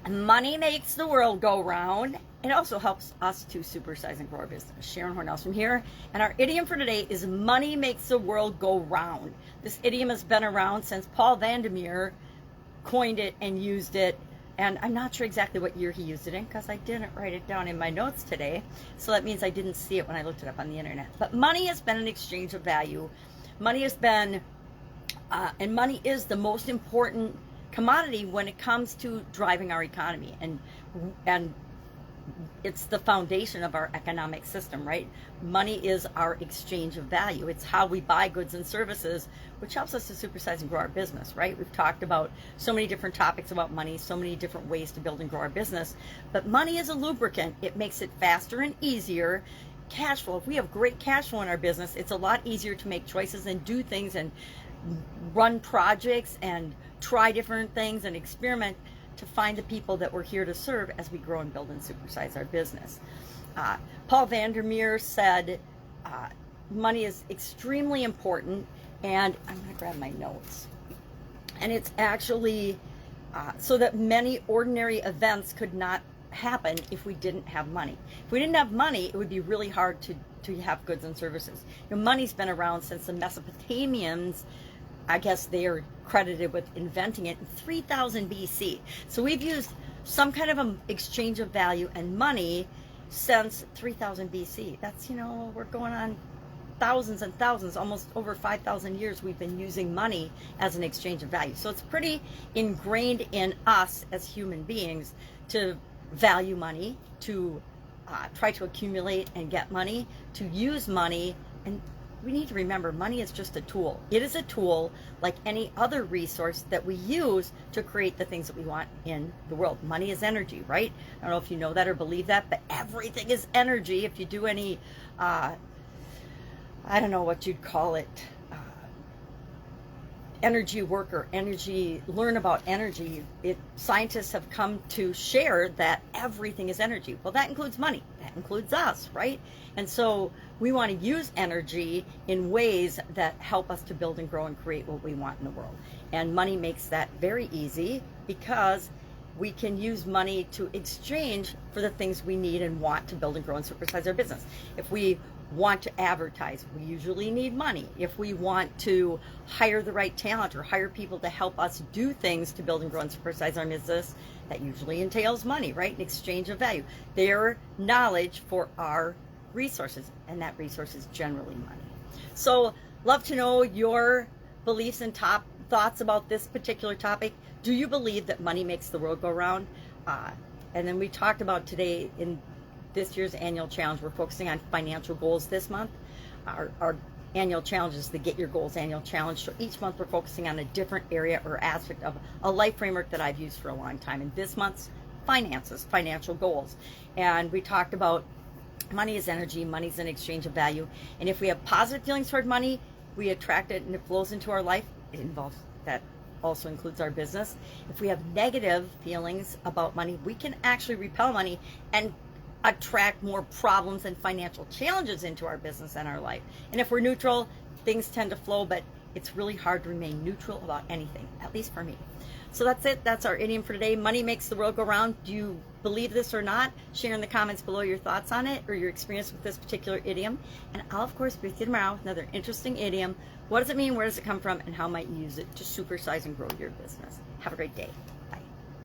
Money makes the world go round. It also helps us to supersize and grow our business. Sharon Horne-Ellstrom here. And our idiom for today is money makes the world go round. This idiom has been around since Paul Vandermeer coined it and used it. And I'm not sure exactly what year he used it in because I didn't write it down in my notes today. So that means I didn't see it when I looked it up on the internet. But money has been an exchange of value. Money has been, and money is the most important commodity when it comes to driving our economy, and it's the foundation of our economic system, right? Money is our exchange of value. It's how we buy goods and services, which helps us to supersize and grow our business, right? We've talked about so many different topics about money, so many different ways to build and grow our business, but money is a lubricant. It makes it faster and easier. Cash flow, if we have great cash flow in our business, it's a lot easier to make choices and do things and run projects and try different things and experiment to find the people that we're here to serve as we grow and build and supersize our business. Paul Vandermeer said money is extremely important, and I'm going to grab my notes. And it's actually so that many ordinary events could not happen if we didn't have money. If we didn't have money, it would be really hard to have goods and services. You know, money's been around since the Mesopotamians. I guess they are credited with inventing it in 3000 BC. So we've used some kind of an exchange of value and money since 3000 BC. That's, you know, we're going on thousands and thousands, almost over 5,000 years we've been using money as an exchange of value. So it's pretty ingrained in us as human beings to value money, to try to accumulate and get money, to use money. And we need to remember, money is just a tool. It is a tool like any other resource that we use to create the things that we want in the world. Money is energy, right? I don't know if you know that or believe that, but everything is energy. If you do any, I don't know what you'd call it, energy work or energy, learn about energy, scientists have come to share that everything is energy. Well, that includes money. That includes us, right? And so we want to use energy in ways that help us to build and grow and create what we want in the world. And money makes that very easy because we can use money to exchange for the things we need and want to build and grow and supersize our business. If we want to advertise, we usually need money. If we want to hire the right talent or hire people to help us do things to build and grow and supersize our business, that usually entails money, right? An exchange of value. Their knowledge for our resources, and that resource is generally money. So, love to know your beliefs and top thoughts about this particular topic. Do you believe that money makes the world go round? And then we talked about today in this year's annual challenge, we're focusing on financial goals this month. Our annual challenge is the Get Your Goals annual challenge. So each month we're focusing on a different area or aspect of a life framework that I've used for a long time. And this month's finances, financial goals. And we talked about money is energy, money is an exchange of value. And if we have positive feelings toward money, we attract it and it flows into our life. It involves that. Also includes our business. If we have negative feelings about money, we can actually repel money and attract more problems and financial challenges into our business and our life. And if we're neutral, things tend to flow, but it's really hard to remain neutral about anything, at least for me. So that's it. That's our idiom for today. Money makes the world go round. Do you believe this or not? Share in the comments below your thoughts on it or your experience with this particular idiom. And I'll, of course, be with you tomorrow with another interesting idiom. What does it mean? Where does it come from? And how might you use it to supersize and grow your business? Have a great day.